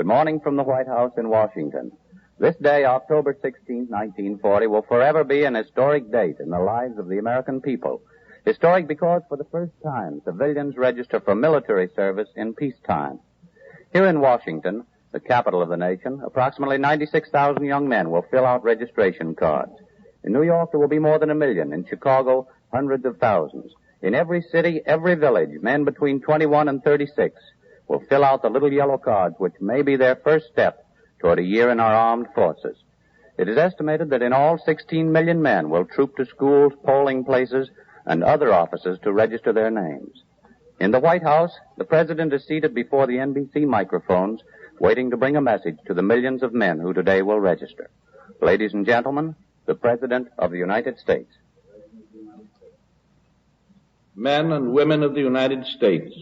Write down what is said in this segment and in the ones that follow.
Good morning from the White House in Washington. This day, October 16, 1940, will forever be an historic date in the lives of the American people. Historic because, for the first time, civilians register for military service in peacetime. Here in Washington, the capital of the nation, approximately 96,000 young men will fill out registration cards. In New York, there will be more than 1 million. In Chicago, hundreds of thousands. In every city, every village, men between 21 and 36 will fill out the little yellow cards, which may be their first step toward a year in our armed forces. It is estimated that in all 16 million men will troop to schools, polling places, and other offices to register their names. In the White House, the President is seated before the NBC microphones, waiting to bring a message to the millions of men who today will register. Ladies and gentlemen, the President of the United States. Men and women of the United States,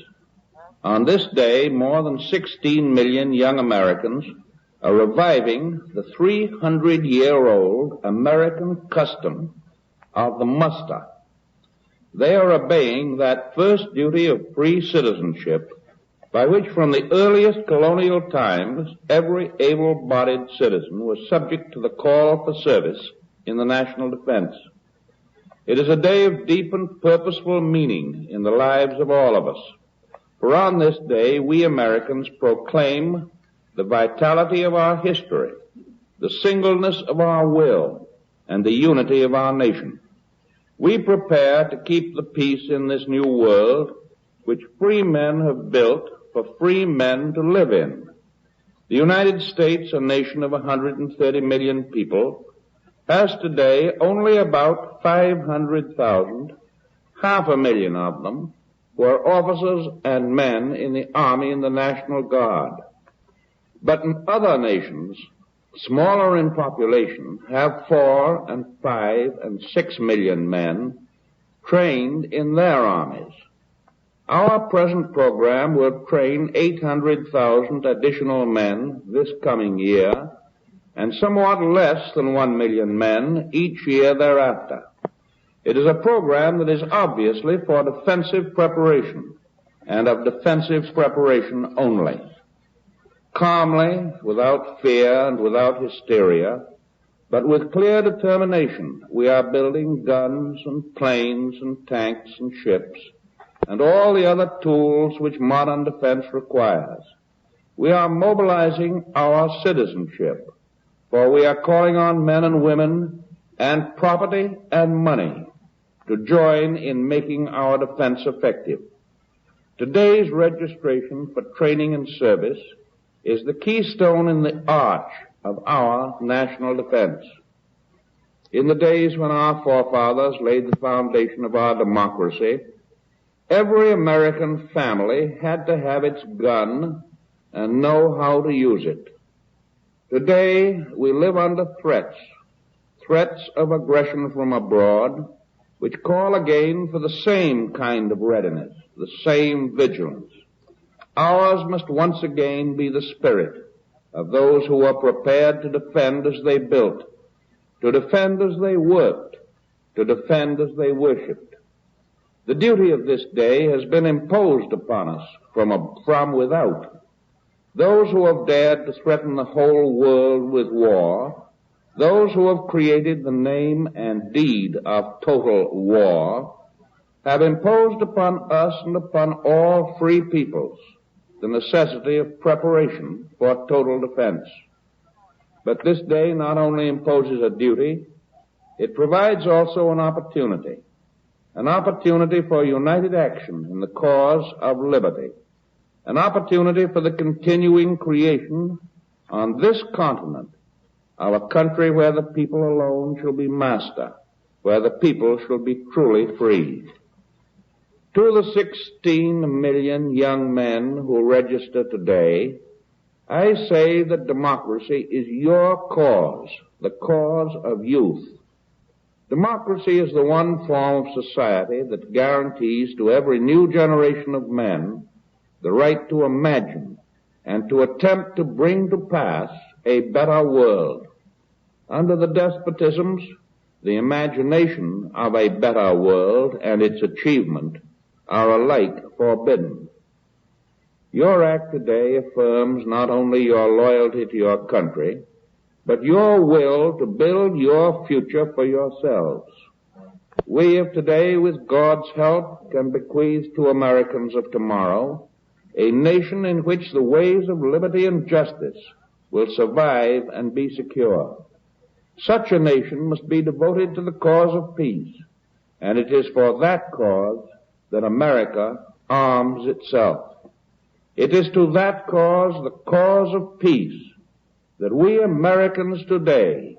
on this day, more than 16 million young Americans are reviving the 300-year-old American custom of the muster. They are obeying that first duty of free citizenship by which from the earliest colonial times every able-bodied citizen was subject to the call for service in the national defense. It is a day of deep and purposeful meaning in the lives of all of us. For on this day, we Americans proclaim the vitality of our history, the singleness of our will, and the unity of our nation. We prepare to keep the peace in this new world which free men have built for free men to live in. The United States, a nation of 130 million people, has today only about 500,000, 500,000 of them, who are officers and men in the Army and the National Guard. But in other nations, smaller in population, have 4 and 5 and 6 million men trained in their armies. Our present program will train 800,000 additional men this coming year, and somewhat less than 1 million men each year thereafter. It is a program that is obviously for defensive preparation, and of defensive preparation only. Calmly, without fear and without hysteria, but with clear determination, we are building guns and planes and tanks and ships, and all the other tools which modern defense requires. We are mobilizing our citizenship, for we are calling on men and women and property and money to join in making our defense effective. Today's registration for training and service is the keystone in the arch of our national defense. In the days when our forefathers laid the foundation of our democracy, every American family had to have its gun and know how to use it. Today, we live under threats of aggression from abroad, which call again for the same kind of readiness, the same vigilance. Ours must once again be the spirit of those who are prepared to defend as they built, to defend as they worked, to defend as they worshipped. The duty of this day has been imposed upon us from without. Those who have dared to threaten the whole world with war, those who have created the name and deed of total war, have imposed upon us and upon all free peoples the necessity of preparation for total defense. But this day not only imposes a duty, it provides also an opportunity for united action in the cause of liberty, an opportunity for the continuing creation on this continent of a country where the people alone shall be master, where the people shall be truly free. To the 16 million young men who register today, I say that democracy is your cause, the cause of youth. Democracy is the one form of society that guarantees to every new generation of men the right to imagine and to attempt to bring to pass a better world. Under the despotisms, the imagination of a better world and its achievement are alike forbidden. Your act today affirms not only your loyalty to your country, but your will to build your future for yourselves. We of today, with God's help, can bequeath to Americans of tomorrow a nation in which the ways of liberty and justice will survive and be secure. Such a nation must be devoted to the cause of peace, and it is for that cause that America arms itself. It is to that cause, the cause of peace, that we Americans today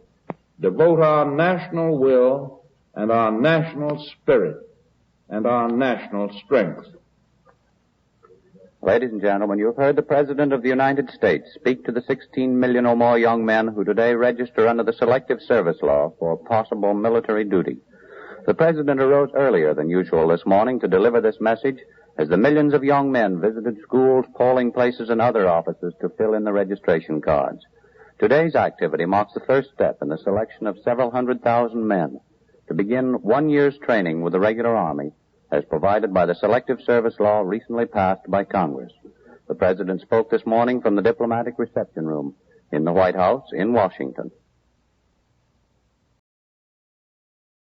devote our national will and our national spirit and our national strength. Ladies and gentlemen, you have heard the President of the United States speak to the 16 million or more young men who today register under the Selective Service Law for possible military duty. The President arose earlier than usual this morning to deliver this message as the millions of young men visited schools, polling places, and other offices to fill in the registration cards. Today's activity marks the first step in the selection of several 100,000 men to begin 1 year's training with the regular Army as provided by the Selective Service Law recently passed by Congress. The President spoke this morning from the diplomatic reception room in the White House in Washington.